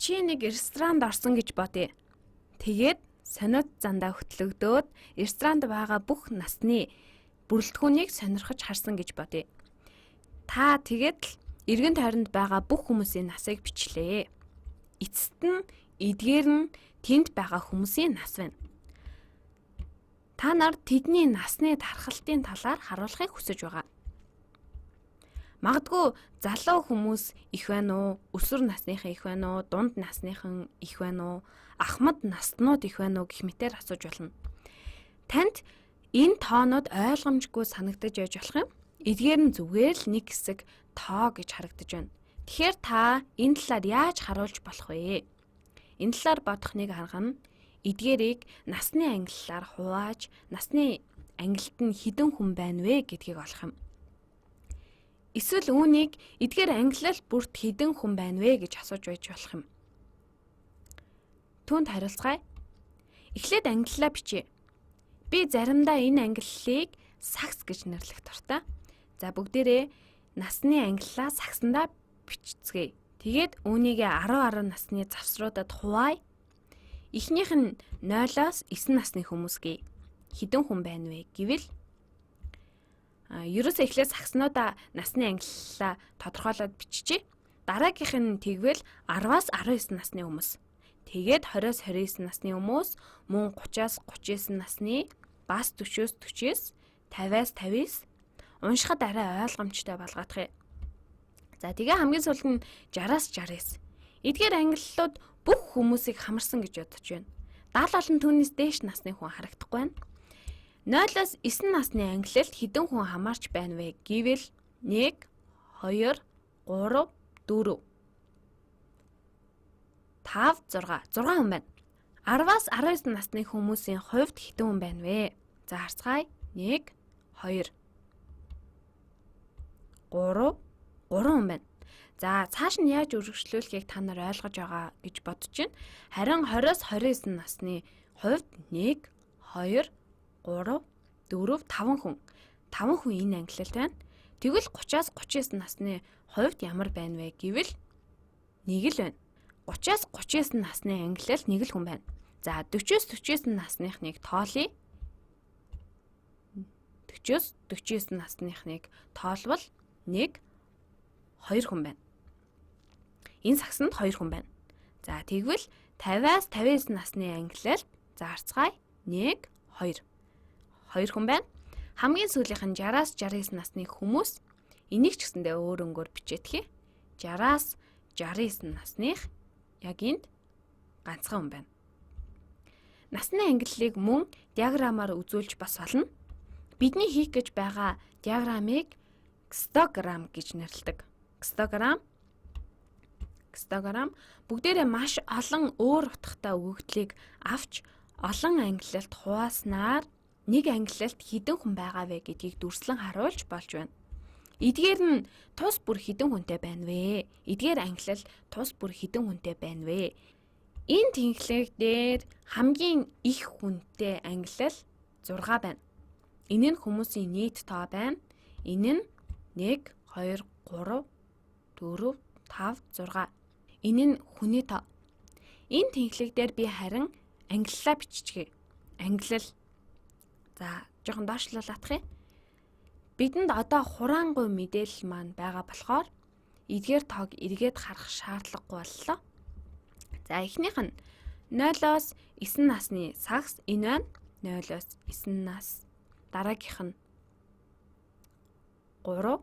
чи нэг ресторанд орсон гэж бодъё. Тэгээд сониот зандаа хөтлөгдөөд ресторанд байгаа бүх насны бүрэлдэхүүнийг сонирхож харсан гэж бодъё. Та тэгээд л эргэн тойронд байгаа бүх хүмүүсийн насыг бичлээ. Эцэст нь эдгээр нь тэнд байгаа хүмүүсийн нас байна. Та нар тэдний насны тархалтын талаар харуулахыг хүсэж байгаа. Магадгүй залуу хүмүүс их байна уу, өсвөр насныхан их байна уу, дунд насныхан их байна уу, ахмад наснууд их байна уу гэх мэтээр асууж болно. Танд энэ тоонууд ойлгомжгүй санагдаж байж болох юм. Эдгээр нь зүгээр л нэг хэсэг тоо гэж харагдаж байна. Тэгэхээр та энэ талаар яаж харуулж болох вэ? Энэ талаар бодохныг харгана. Эдгээрийг насны ангиллаар хувааж, насны ангилалд нь хэдэн хүн байна вэ гэдгийг олох юм. Эсвэл үүнийг эдгээр ангиллал бүрт хэдэн хүн байна вэ гэж асууж байж болох юм. Түүнд хариулцгаая. Эхлээд ангиллаа бичье. Би заримдаа энэ ангиллалыг сакс гэж нэрлэх дуртай. За бүгдээрээ насны ангиллаа саксандаа бичцгээе. Тэгээд үүнийг 10 насны завсруудад хуваая. Эхнийх нь 0-9 насны хүмүүс гээ. Хэдэн хүн байна вэ гэвэл ерөөсөө эхлээд сакснуудаа насны ангиллалаа тодорхойлоод биччихье. Дараагийнх нь тэгвэл 10-аас 19 насны хүмүүс. Тэгээд 20-с 29 насны хүмүүс, мөн 30-аас 39 насны, бас 40-с 40-с, 50-аас 50-с уншихад арай ойлгомжтой болгоох юм. За тэгээ хамгийн сүүлд нь 60-аас 69. Эдгээр ангиллалууд бүх хүмүүсийг хамарсан гэж бодож байна. 70 болон түүнээс дээш насны хүн харагдахгүй байна. 0-аас 9 насны ангиллалд хэдэн хүн хамаарч байна вэ гэвэл 1, 2, 3, 4, 5, 6 хүн байна. 10-аас 19 насны хүмүүсийн хувьд хэдэн хүн байна вэ? За харцгаая. 1, 2, 3 хүн байна. За цааш нь яаж үргэлжлүүлэхийг та нар ойлгож байгаа гэж бодож байна. Харин 20-с 29 насны хувьд 1, 2, 3, 4, 5 хүн. 5 хүн энэ ангиллалд байна. Тэгвэл 30-аас 39 насны хувьд ямар байна вэ гэвэл 1 л байна. 30-аас 39 насны ангиллал 1 л хүн байна. За 40-с 49 насныхныг тоолъё. 40-с 49 насныхныг тоолвол 1, 2 хүн байна. Энэ сагсанд 2 хүн байна. За тэгвэл 50-аас 59 насны ангиллалд зарцгаая. 1, 2. 2 хүн байна. Хамгийн сүүлийнх нь 60-аас 69 насны хүмүүс. Энийг ч гэсэндээ өөр өнгөөр бичээдхий. 60-аас 69 насных яг энд ганцхан хүн байна. Насны ангиллалыг мөн диаграмаар үзүүлж бас болно. Бидний хийх гэж байгаа диаграмыг гистограмм гэж нэрлэдэг. Гистограмм бүгдээрээ маш олон өөр утгатай өгөгдлийг авч олон ангиллалд хувааснаар нэг ангиллалд хэдэн хүн байгаа вэ гэдгийг дүрслэн харуулж болж байна. Эдгээр нь тус бүр хэдэн хүнтэй байна вэ? Эдгээр ангиллал тус бүр хэдэн хүнтэй байна вэ? Энэ тэнхлэг дээр хамгийн их хүнтэй ангиллал 6 байна. Энэ нь хүмүүсийн нийт тоо байна. Энэ нь 1, 2, 3, 4, 5, 6. Энэ нь хүний тоо. Энэ тэнхлэг дээр би харин ангиллаа биччихье. Ангиллал. За, жоохон доошлуулах юм. Бидэнд одоо хураангуй мэдээлэл маань байгаа болохоор эдгээр тоог эргээд харах шаардлагагүй боллоо. За, эхнийх нь 0-оос 9 насны сагс энэ байна. 0-оос 9 нас. Дараагийнх нь 3.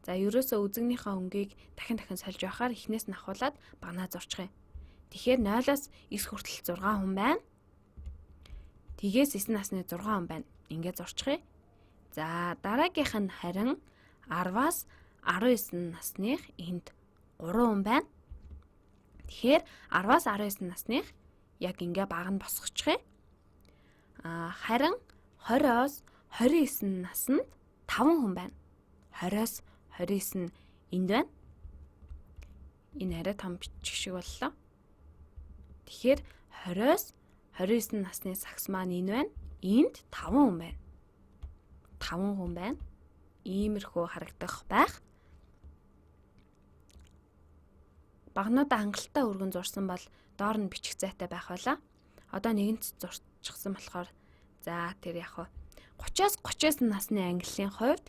За, ерөөсөө үзэгнийхээ өнгийг дахин сольж байхаар эхнээс нь ахуулаад багнаа зурчих юм. Тэгэхээр 0-оос 9 хүртэл 6 хүн байна. Тгээс 9 насны 6 хүн байна. Ингээд зурчих юм. За, дараагийнх нь харин 10-аас 19 насных энд 3 хүн байна. Тэгэхээр 10-аас 19 насных яг ингээ баг нь босгочих юм. Харин 20-оос 29 наснд 5 хүн байна. 20-оос 29 энд байна. Энэ арай том бичих шиг боллоо. Тэгэхээр 20-оос 29 насны сагс маань энэ байна. Энд 5 хүн байна. 5 хүн байна. Иймэрхүү харагдах байх. багнуудаа хангалттай өргөн зурсан бол доор нь бичих зайтай байх байлаа. Одоо нэгэнт зурчихсан болохоор за тэр яг 30-аас 39 насны ангиллын хувьд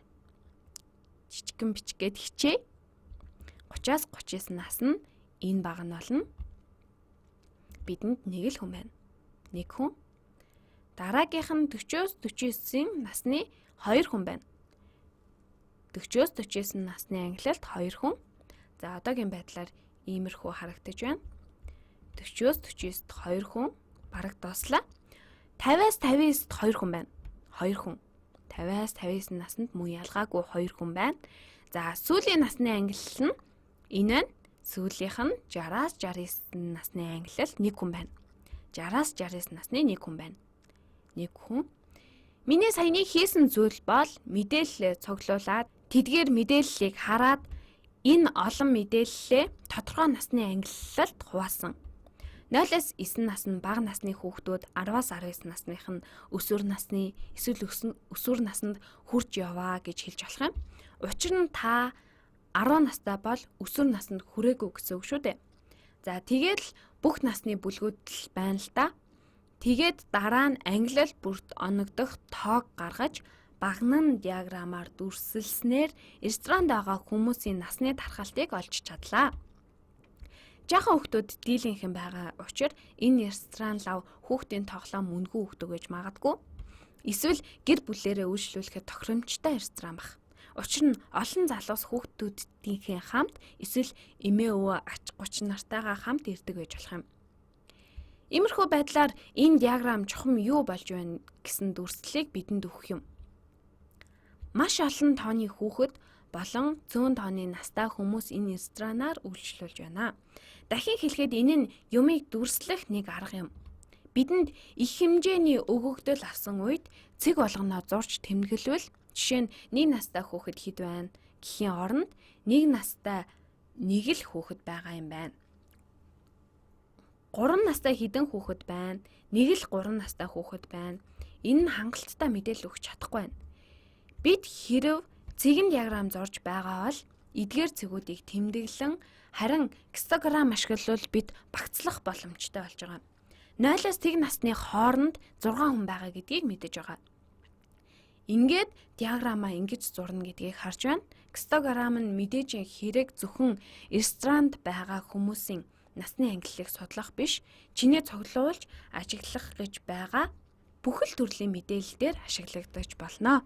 жижигхэн бичгээд хичээ. 30-аас 39 нас нь энэ баг нь болно. Бидэнд нэг л хүн байна. Нэг хүн. Дараагийнх нь 40-оос 49-ийн насны 2 хүн байна. 40-оос 49 насны ангиллалд 2 хүн. За одоогийн байдлаар иймэрхүү харагдаж байна. 40-оос 49-д 2 хүн бараг дуслаа. 50-аас 59-д 2 хүн байна. 2 хүн. 50-аас 59 наснд мөн ялгаагүй 2 хүн байна. За сүүлийн насны ангиллал нь энэ байна. Сүүлийнх нь 60-аас 69 насны ангиллалд 1 хүн байна. 60-аас 69 насны 1 хүн байна. 1 хүн. Миний саяны хийсэн зүйл бол мэдээлэлээ цуглуулад тэдгээр мэдээллийг хараад энэ олон мэдээллээ тодорхой насны ангиллалд хуваасан. 0-аас 9 нас нь бага насны хүүхдүүд, 10-аас 19 насных нь өсвөр насны, эсвэл өсвөр наснд хүрч яваа гэж хэлж болох юм. Учир нь та 10 настай бол өсвөр наснд хүрээгүй гэсэн үг шүү дээ. За тэгээд л бүх насны бүлгүүд л байна л да. Тэгээд дараа нь ангиллал бүрт оногдох тоог гаргаж багнан диаграмаар дүрсэлснээр ресторанд байгаа хүмүүсийн насны тархалтыг олж чадлаа. Жаахан хүүхдүүд дийлэнх юм байгаа учраас энэ ресторан лав хүүхдийн тоглоом үнгүй өгдөг гэж магадгүй. Эсвэл гэр бүлээрээ үйлчлүүлэхэд тохиромжтой ресторан баг. Учир нь олон залуус хүүхдүүдийнхээ хамт эсвэл эмээ өвөө ач 30 нартайгаа хамт ирдэг байж болох юм. Иймэрхүү байдлаар энэ диаграм чухам юу болж байна гэсэн дүрслэлийг бидэнд өгөх юм. Маш олон тооны хүүхэд болон цөөн тооны настай хүмүүс энэ ресторанаар үйлчлүүлж байна. Дахин хэлэхэд энэ нь юмыг дүрслэх нэг арга юм. Бидэнд их хэмжээний өгөгдөл авсан үед цэг болгоноо зурж тэмдэглэвэл жишээ нь 1 настай хүүхэд хэд байна гэхийн оронд 1 настай нэг л хүүхэд байгаа юм байна. 3 настай хэдэн хүүхэд байна? Нэг л 3 настай хүүхэд байна. Энэ нь хангалттай мэдээлэл өгч чадахгүй байна. Бид хэрв цэгэн диаграм зурж байгаа бол эдгээр цэгүүдийг тэмдэглэн харин гистограм ашиглавал бид багцлах боломжтой болж байгаа. 0-аас тэг насны хооронд 6 хүн байгаа гэдгийг мэдэж байгаа. Ингээд диаграмаа ингэж зурна гэдгийг харж байна. Гистограм нь мэдээж хэрэг зөвхөн ресторанд байгаа хүмүүсийн насны ангиллалыг судлах биш, чинээ цуглуулж ажиглах гэж байгаа бүхэл төрлийн мэдээлэл дээр ашиглагдаж болно.